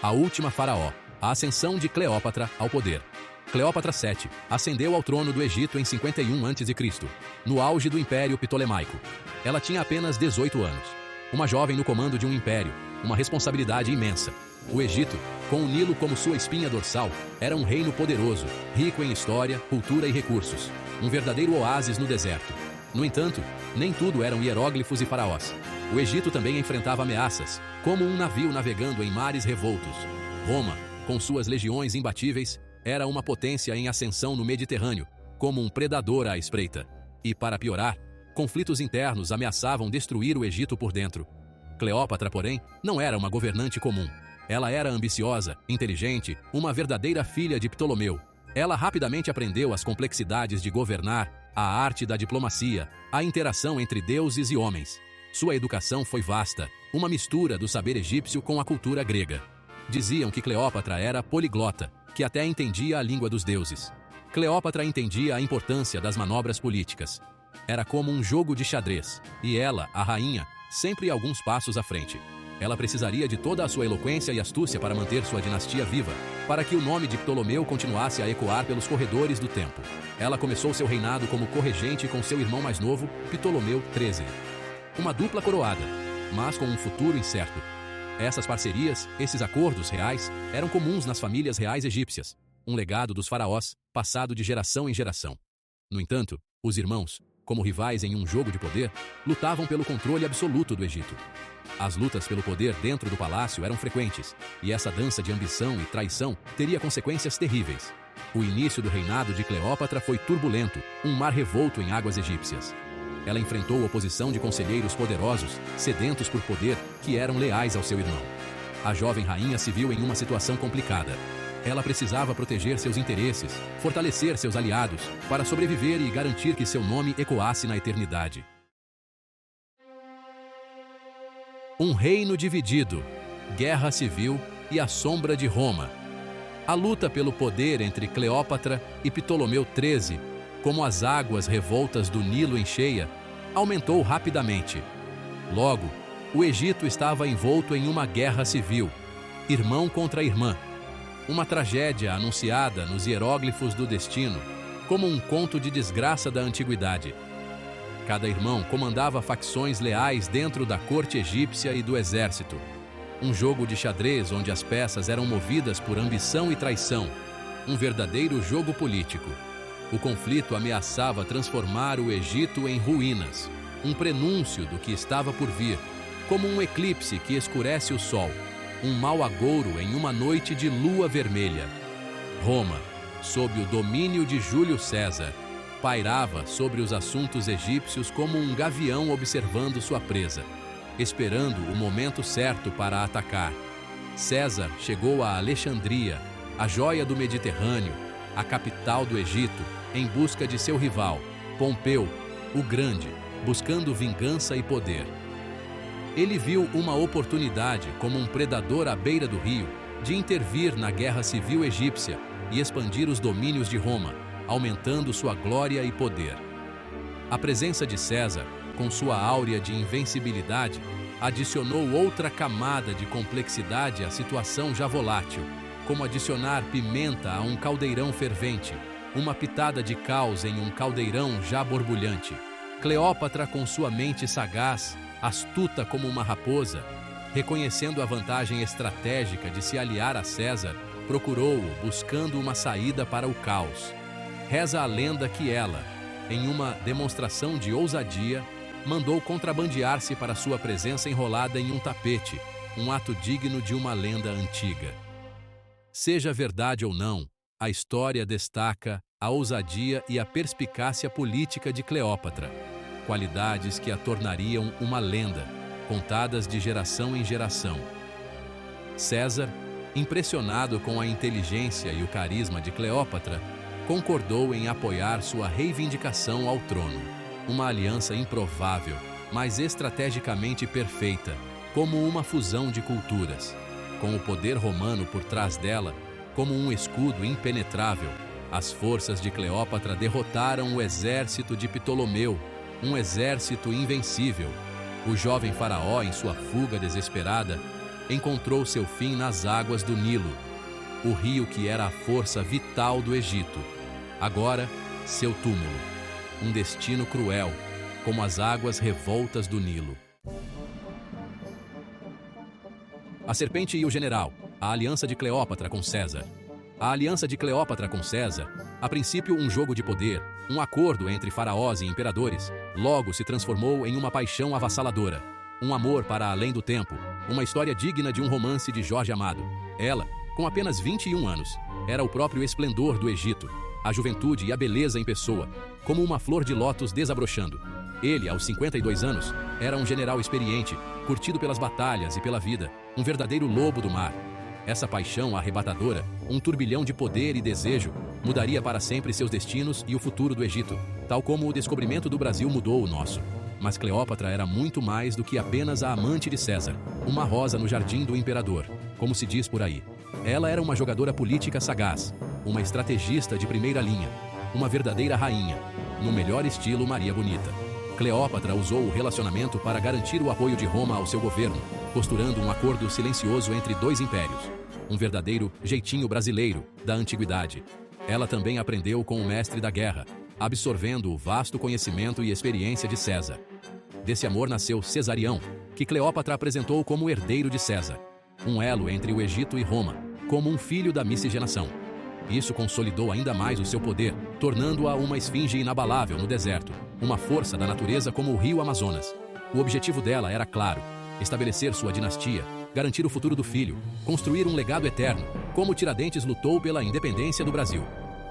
A última faraó, a ascensão de Cleópatra ao poder. Cleópatra VII ascendeu ao trono do Egito em 51 a.C., no auge do Império Ptolemaico. Ela tinha apenas 18 anos. Uma jovem no comando de um império, uma responsabilidade imensa. O Egito, com o Nilo como sua espinha dorsal, era um reino poderoso, rico em história, cultura e recursos. Um verdadeiro oásis no deserto. No entanto, nem tudo eram hieróglifos e faraós. O Egito também enfrentava ameaças, como um navio navegando em mares revoltos. Roma, com suas legiões imbatíveis, era uma potência em ascensão no Mediterrâneo, como um predador à espreita. E, para piorar, conflitos internos ameaçavam destruir o Egito por dentro. Cleópatra, porém, não era uma governante comum. Ela era ambiciosa, inteligente, uma verdadeira filha de Ptolomeu. Ela rapidamente aprendeu as complexidades de governar, a arte da diplomacia, a interação entre deuses e homens. Sua educação foi vasta, uma mistura do saber egípcio com a cultura grega. Diziam que Cleópatra era poliglota, que até entendia a língua dos deuses. Cleópatra entendia a importância das manobras políticas. Era como um jogo de xadrez, e ela, a rainha, sempre alguns passos à frente. Ela precisaria de toda a sua eloquência e astúcia para manter sua dinastia viva, para que o nome de Ptolomeu continuasse a ecoar pelos corredores do tempo. Ela começou seu reinado como corregente com seu irmão mais novo, Ptolomeu XIII. Uma dupla coroada, mas com um futuro incerto. Essas parcerias, esses acordos reais, eram comuns nas famílias reais egípcias, um legado dos faraós, passado de geração em geração. No entanto, os irmãos, como rivais em um jogo de poder, lutavam pelo controle absoluto do Egito. As lutas pelo poder dentro do palácio eram frequentes, e essa dança de ambição e traição teria consequências terríveis. O início do reinado de Cleópatra foi turbulento, um mar revolto em águas egípcias. Ela enfrentou oposição de conselheiros poderosos, sedentos por poder, que eram leais ao seu irmão. A jovem rainha se viu em uma situação complicada. Ela precisava proteger seus interesses, fortalecer seus aliados, para sobreviver e garantir que seu nome ecoasse na eternidade. Um reino dividido, guerra civil e a sombra de Roma. A luta pelo poder entre Cleópatra e Ptolomeu XIII, como as águas revoltas do Nilo em cheia, aumentou rapidamente. Logo, o Egito estava envolto em uma guerra civil, irmão contra irmã. Uma tragédia anunciada nos hieróglifos do destino, como um conto de desgraça da antiguidade. Cada irmão comandava facções leais dentro da corte egípcia e do exército. Um jogo de xadrez onde as peças eram movidas por ambição e traição. Um verdadeiro jogo político. O conflito ameaçava transformar o Egito em ruínas, um prenúncio do que estava por vir, como um eclipse que escurece o sol, um mau agouro em uma noite de lua vermelha. Roma, sob o domínio de Júlio César, pairava sobre os assuntos egípcios como um gavião observando sua presa, esperando o momento certo para atacar. César chegou a Alexandria, a joia do Mediterrâneo, a capital do Egito, em busca de seu rival, Pompeu, o Grande, buscando vingança e poder. Ele viu uma oportunidade, como um predador à beira do rio, de intervir na guerra civil egípcia e expandir os domínios de Roma, aumentando sua glória e poder. A presença de César, com sua áurea de invencibilidade, adicionou outra camada de complexidade à situação já volátil, como adicionar pimenta a um caldeirão fervente, uma pitada de caos em um caldeirão já borbulhante. Cleópatra, com sua mente sagaz, astuta como uma raposa, reconhecendo a vantagem estratégica de se aliar a César, procurou-o buscando uma saída para o caos. Reza a lenda que ela, em uma demonstração de ousadia, mandou contrabandear-se para sua presença enrolada em um tapete, um ato digno de uma lenda antiga. Seja verdade ou não, a história destaca a ousadia e a perspicácia política de Cleópatra, qualidades que a tornariam uma lenda, contadas de geração em geração. César, impressionado com a inteligência e o carisma de Cleópatra, concordou em apoiar sua reivindicação ao trono. Uma aliança improvável, mas estrategicamente perfeita, como uma fusão de culturas. Com o poder romano por trás dela, como um escudo impenetrável, as forças de Cleópatra derrotaram o exército de Ptolomeu, um exército invencível. O jovem faraó, em sua fuga desesperada, encontrou seu fim nas águas do Nilo, o rio que era a força vital do Egito. Agora, seu túmulo, um destino cruel, como as águas revoltas do Nilo. A serpente e o general, a aliança de Cleópatra com César. A aliança de Cleópatra com César, a princípio um jogo de poder, um acordo entre faraós e imperadores, logo se transformou em uma paixão avassaladora, um amor para além do tempo, uma história digna de um romance de Jorge Amado. Ela, com apenas 21 anos, era o próprio esplendor do Egito, a juventude e a beleza em pessoa, como uma flor de lótus desabrochando. Ele, aos 52 anos, era um general experiente, curtido pelas batalhas e pela vida, um verdadeiro lobo do mar. Essa paixão arrebatadora, um turbilhão de poder e desejo, mudaria para sempre seus destinos e o futuro do Egito, tal como o descobrimento do Brasil mudou o nosso. Mas Cleópatra era muito mais do que apenas a amante de César, uma rosa no jardim do imperador, como se diz por aí. Ela era uma jogadora política sagaz, uma estrategista de primeira linha, uma verdadeira rainha, no melhor estilo Maria Bonita. Cleópatra usou o relacionamento para garantir o apoio de Roma ao seu governo, costurando um acordo silencioso entre dois impérios. Um verdadeiro jeitinho brasileiro da antiguidade. Ela também aprendeu com o mestre da guerra, absorvendo o vasto conhecimento e experiência de César. Desse amor nasceu Cesarião, que Cleópatra apresentou como herdeiro de César, um elo entre o Egito e Roma, como um filho da miscigenação. Isso consolidou ainda mais o seu poder, tornando-a uma esfinge inabalável no deserto, uma força da natureza como o rio Amazonas. O objetivo dela era claro: estabelecer sua dinastia, garantir o futuro do filho, construir um legado eterno, como Tiradentes lutou pela independência do Brasil.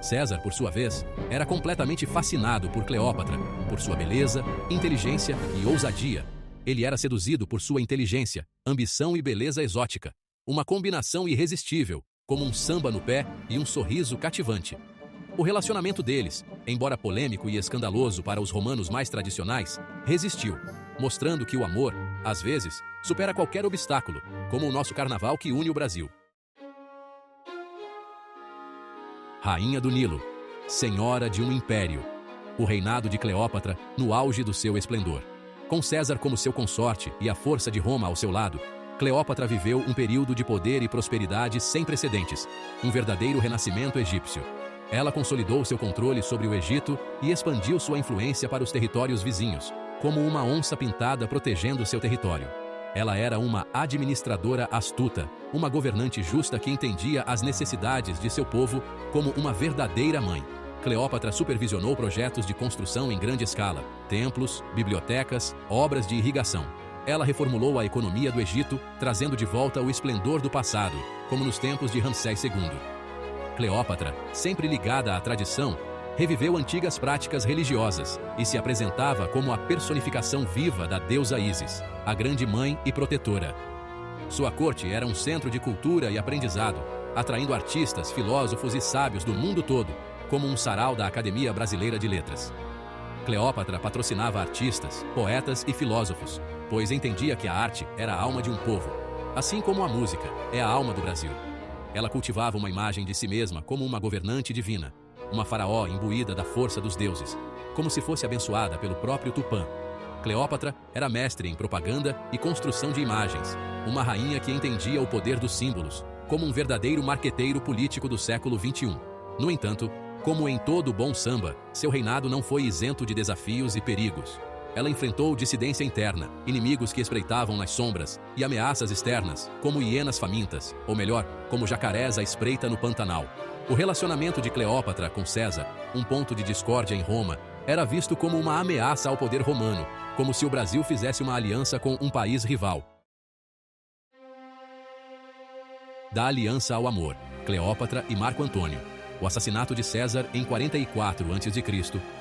César, por sua vez, era completamente fascinado por Cleópatra, por sua beleza, inteligência e ousadia. Ele era seduzido por sua inteligência, ambição e beleza exótica. Uma combinação irresistível, como um samba no pé e um sorriso cativante. O relacionamento deles, embora polêmico e escandaloso para os romanos mais tradicionais, resistiu, mostrando que o amor, às vezes, supera qualquer obstáculo, como o nosso carnaval que une o Brasil. Rainha do Nilo, senhora de um império. O reinado de Cleópatra no auge do seu esplendor. Com César como seu consorte e a força de Roma ao seu lado, Cleópatra viveu um período de poder e prosperidade sem precedentes, um verdadeiro renascimento egípcio. Ela consolidou seu controle sobre o Egito e expandiu sua influência para os territórios vizinhos, como uma onça pintada protegendo seu território. Ela era uma administradora astuta, uma governante justa que entendia as necessidades de seu povo como uma verdadeira mãe. Cleópatra supervisionou projetos de construção em grande escala, templos, bibliotecas, obras de irrigação. Ela reformulou a economia do Egito, trazendo de volta o esplendor do passado, como nos tempos de Ramsés II. Cleópatra, sempre ligada à tradição, reviveu antigas práticas religiosas e se apresentava como a personificação viva da deusa Ísis, a grande mãe e protetora. Sua corte era um centro de cultura e aprendizado, atraindo artistas, filósofos e sábios do mundo todo, como um sarau da Academia Brasileira de Letras. Cleópatra patrocinava artistas, poetas e filósofos, pois entendia que a arte era a alma de um povo, assim como a música é a alma do Brasil. Ela cultivava uma imagem de si mesma como uma governante divina, uma faraó imbuída da força dos deuses, como se fosse abençoada pelo próprio Tupã. Cleópatra era mestre em propaganda e construção de imagens, uma rainha que entendia o poder dos símbolos, como um verdadeiro marqueteiro político do século XXI. No entanto, como em todo bom samba, seu reinado não foi isento de desafios e perigos. Ela enfrentou dissidência interna, inimigos que espreitavam nas sombras, e ameaças externas, como hienas famintas, ou melhor, como jacarés à espreita no Pantanal. O relacionamento de Cleópatra com César, um ponto de discórdia em Roma, era visto como uma ameaça ao poder romano, como se o Brasil fizesse uma aliança com um país rival. Da aliança ao amor, Cleópatra e Marco Antônio. O assassinato de César em 44 a.C.,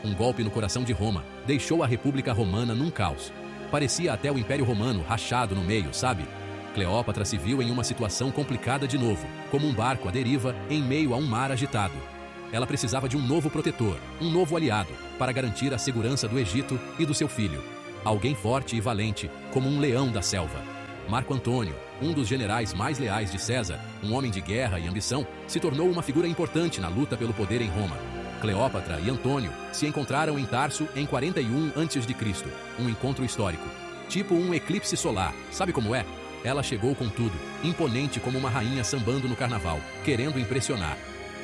um golpe no coração de Roma, deixou a República Romana num caos. Parecia até o Império Romano rachado no meio, sabe? Cleópatra se viu em uma situação complicada de novo, como um barco à deriva em meio a um mar agitado. Ela precisava de um novo protetor, um novo aliado, para garantir a segurança do Egito e do seu filho. Alguém forte e valente, como um leão da selva. Marco Antônio, um dos generais mais leais de César, um homem de guerra e ambição, se tornou uma figura importante na luta pelo poder em Roma. Cleópatra e Antônio se encontraram em Tarso em 41 a.C., um encontro histórico. Tipo um eclipse solar, sabe como é? Ela chegou com tudo, imponente como uma rainha sambando no carnaval, querendo impressionar.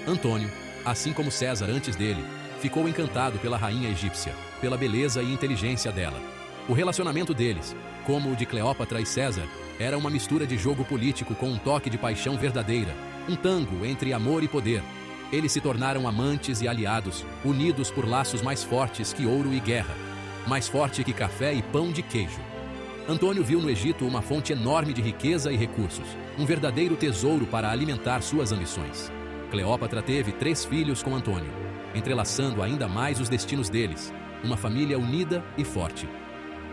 Antônio, assim como César antes dele, ficou encantado pela rainha egípcia, pela beleza e inteligência dela. O relacionamento deles, como o de Cleópatra e César, era uma mistura de jogo político com um toque de paixão verdadeira, um tango entre amor e poder. Eles se tornaram amantes e aliados, unidos por laços mais fortes que ouro e guerra, mais forte que café e pão de queijo. Antônio viu no Egito uma fonte enorme de riqueza e recursos, um verdadeiro tesouro para alimentar suas ambições. Cleópatra teve 3 filhos com Antônio, entrelaçando ainda mais os destinos deles, uma família unida e forte.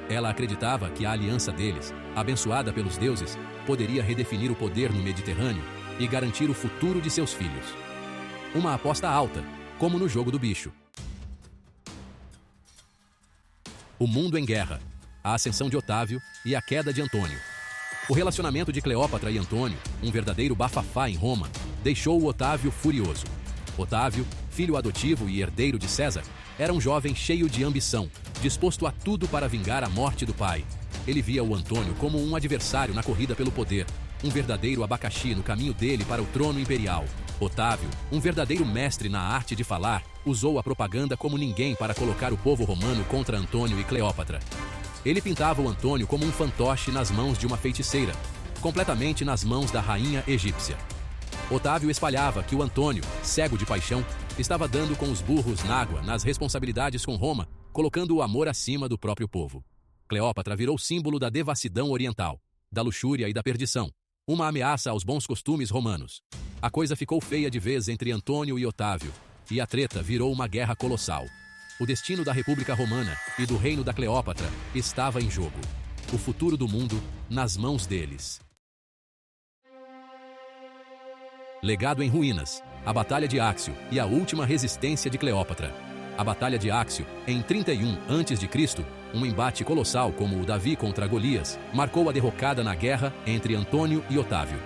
Ela acreditava que a aliança deles, abençoada pelos deuses, poderia redefinir o poder no Mediterrâneo e garantir o futuro de seus filhos. Uma aposta alta, como no jogo do bicho. O mundo em guerra, a ascensão de Otávio e a queda de Antônio. O relacionamento de Cleópatra e Antônio, um verdadeiro bafafá em Roma, deixou o Otávio furioso. Otávio, filho adotivo e herdeiro de César, era um jovem cheio de ambição, disposto a tudo para vingar a morte do pai. Ele via o Antônio como um adversário na corrida pelo poder, um verdadeiro abacaxi no caminho dele para o trono imperial. Otávio, um verdadeiro mestre na arte de falar, usou a propaganda como ninguém para colocar o povo romano contra Antônio e Cleópatra. Ele pintava o Antônio como um fantoche nas mãos de uma feiticeira, completamente nas mãos da rainha egípcia. Otávio espalhava que o Antônio, cego de paixão, estava dando com os burros na água nas responsabilidades com Roma, colocando o amor acima do próprio povo. Cleópatra virou símbolo da devassidão oriental, da luxúria e da perdição, uma ameaça aos bons costumes romanos. A coisa ficou feia de vez entre Antônio e Otávio, e a treta virou uma guerra colossal. O destino da República Romana e do reino da Cleópatra estava em jogo. O futuro do mundo nas mãos deles. Legado em ruínas, a Batalha de Áxio e a última resistência de Cleópatra. A Batalha de Áxio, em 31 a.C., um embate colossal como o Davi contra Golias, marcou a derrocada na guerra entre Antônio e Otávio.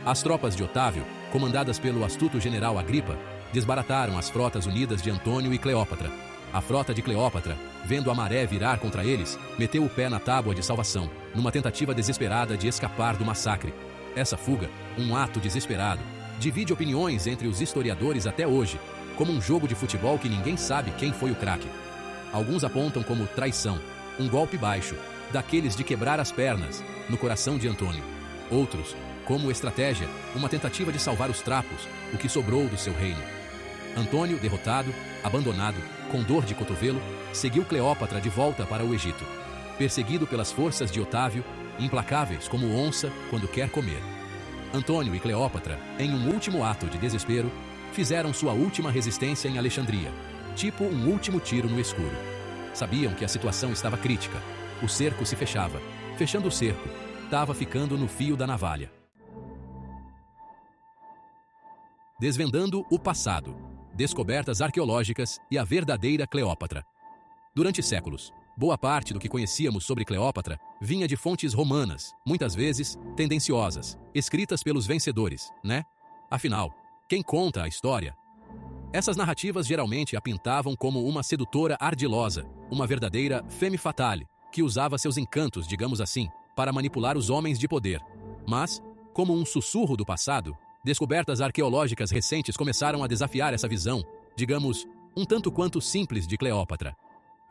As tropas de Otávio, comandadas pelo astuto general Agripa, desbarataram as frotas unidas de Antônio e Cleópatra. A frota de Cleópatra, vendo a maré virar contra eles, meteu o pé na tábua de salvação, numa tentativa desesperada de escapar do massacre. Essa fuga, um ato desesperado, divide opiniões entre os historiadores até hoje, como um jogo de futebol que ninguém sabe quem foi o craque. Alguns apontam como traição, um golpe baixo, daqueles de quebrar as pernas, no coração de Antônio. Outros, como estratégia, uma tentativa de salvar os trapos, o que sobrou do seu reino. Antônio, derrotado, abandonado, com dor de cotovelo, seguiu Cleópatra de volta para o Egito, perseguido pelas forças de Otávio, implacáveis como onça quando quer comer. Antônio e Cleópatra, em um último ato de desespero, fizeram sua última resistência em Alexandria, tipo um último tiro no escuro. Sabiam que a situação estava crítica. O cerco se fechava. Fechando o cerco, estava ficando no fio da navalha. Desvendando o passado, descobertas arqueológicas e a verdadeira Cleópatra. Durante séculos, boa parte do que conhecíamos sobre Cleópatra vinha de fontes romanas, muitas vezes tendenciosas, escritas pelos vencedores, né? Afinal, quem conta a história? Essas narrativas geralmente a pintavam como uma sedutora ardilosa, uma verdadeira femme fatale, que usava seus encantos, digamos assim, para manipular os homens de poder. Mas, como um sussurro do passado, descobertas arqueológicas recentes começaram a desafiar essa visão, digamos, um tanto quanto simples de Cleópatra.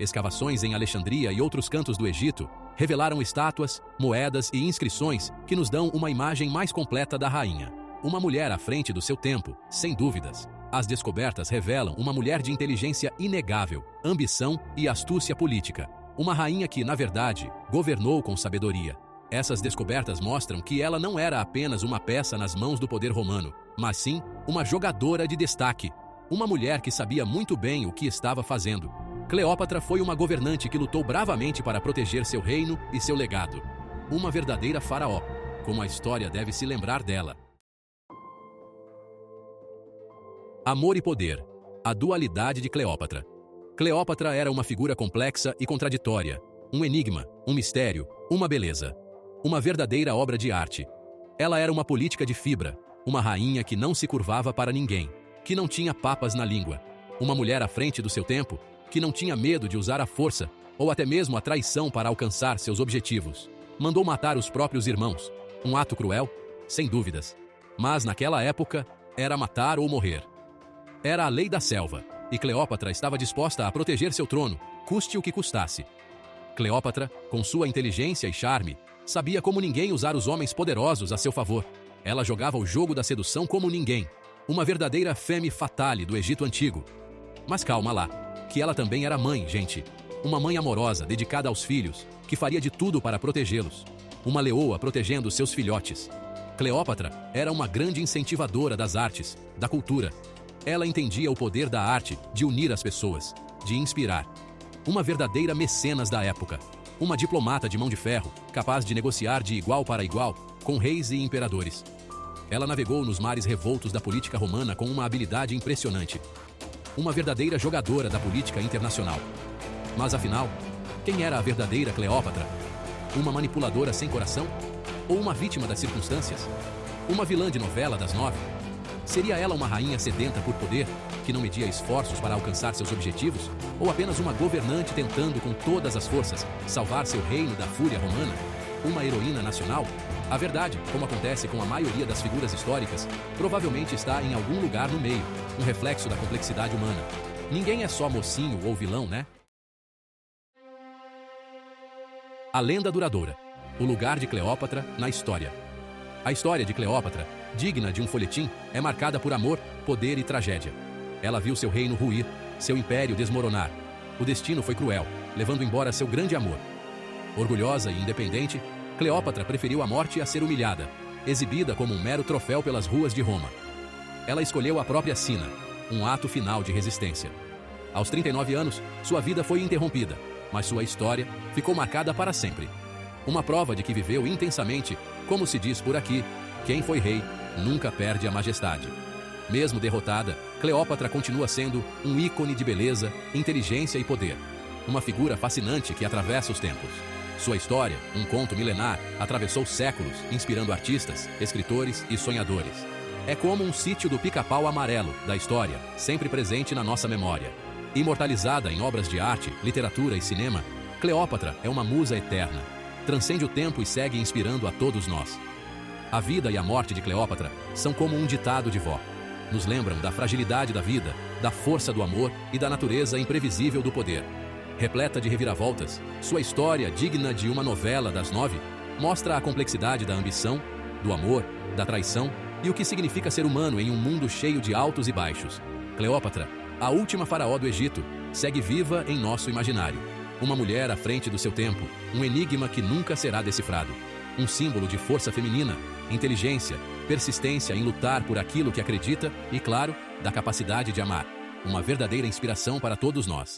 Escavações em Alexandria e outros cantos do Egito revelaram estátuas, moedas e inscrições que nos dão uma imagem mais completa da rainha. Uma mulher à frente do seu tempo, sem dúvidas. As descobertas revelam uma mulher de inteligência inegável, ambição e astúcia política. Uma rainha que, na verdade, governou com sabedoria. Essas descobertas mostram que ela não era apenas uma peça nas mãos do poder romano, mas sim uma jogadora de destaque. Uma mulher que sabia muito bem o que estava fazendo. Cleópatra foi uma governante que lutou bravamente para proteger seu reino e seu legado. Uma verdadeira faraó, como a história deve se lembrar dela. Amor e poder. A dualidade de Cleópatra. Cleópatra era uma figura complexa e contraditória. Um enigma, um mistério, uma beleza. Uma verdadeira obra de arte. Ela era uma política de fibra, uma rainha que não se curvava para ninguém, que não tinha papas na língua. Uma mulher à frente do seu tempo, que não tinha medo de usar a força ou até mesmo a traição para alcançar seus objetivos. Mandou matar os próprios irmãos, Um ato cruel? Sem dúvidas. Mas naquela época, era matar ou morrer. Era a lei da selva, e Cleópatra estava disposta a proteger seu trono, custe o que custasse. Cleópatra, com sua inteligência e charme, sabia como ninguém usar os homens poderosos a seu favor. Ela jogava o jogo da sedução como ninguém. Uma verdadeira femme fatale do Egito Antigo. Mas calma lá, que ela também era mãe, gente. Uma mãe amorosa, dedicada aos filhos, que faria de tudo para protegê-los. Uma leoa protegendo seus filhotes. Cleópatra era uma grande incentivadora das artes, da cultura. Ela entendia o poder da arte de unir as pessoas, de inspirar. Uma verdadeira mecenas da época. Uma diplomata de mão de ferro, capaz de negociar de igual para igual com reis e imperadores. Ela navegou nos mares revoltos da política romana com uma habilidade impressionante. Uma verdadeira jogadora da política internacional. Mas afinal, quem era a verdadeira Cleópatra? Uma manipuladora sem coração? Ou uma vítima das circunstâncias? Uma vilã de novela das 9? Seria ela uma rainha sedenta por poder, que não media esforços para alcançar seus objetivos? Ou apenas uma governante tentando com todas as forças salvar seu reino da fúria romana? Uma heroína nacional? A verdade, como acontece com a maioria das figuras históricas, provavelmente está em algum lugar no meio, um reflexo da complexidade humana. Ninguém é só mocinho ou vilão, né? A lenda duradoura. O lugar de Cleópatra na história. A história de Cleópatra, digna de um folhetim, é marcada por amor, poder e tragédia. Ela viu seu reino ruir, seu império desmoronar. O destino foi cruel, levando embora seu grande amor. Orgulhosa e independente, Cleópatra preferiu a morte a ser humilhada, exibida como um mero troféu pelas ruas de Roma. Ela escolheu a própria sina, um ato final de resistência. Aos 39 anos, sua vida foi interrompida, mas sua história ficou marcada para sempre. Uma prova de que viveu intensamente, como se diz por aqui, quem foi rei nunca perde a majestade. Mesmo derrotada, Cleópatra continua sendo um ícone de beleza, inteligência e poder. Uma figura fascinante que atravessa os tempos. Sua história, um conto milenar, atravessou séculos, inspirando artistas, escritores e sonhadores. É como um sítio do pica-pau amarelo da história, sempre presente na nossa memória. Imortalizada em obras de arte, literatura e cinema, Cleópatra é uma musa eterna. Transcende o tempo e segue inspirando a todos nós. A vida e a morte de Cleópatra são como um ditado de vó. Nos lembram da fragilidade da vida, da força do amor e da natureza imprevisível do poder. Repleta de reviravoltas, sua história, digna de uma novela das 9, mostra a complexidade da ambição, do amor, da traição e o que significa ser humano em um mundo cheio de altos e baixos. Cleópatra, a última faraó do Egito, segue viva em nosso imaginário. Uma mulher à frente do seu tempo, um enigma que nunca será decifrado. Um símbolo de força feminina, inteligência, persistência em lutar por aquilo que acredita e, claro, da capacidade de amar. Uma verdadeira inspiração para todos nós.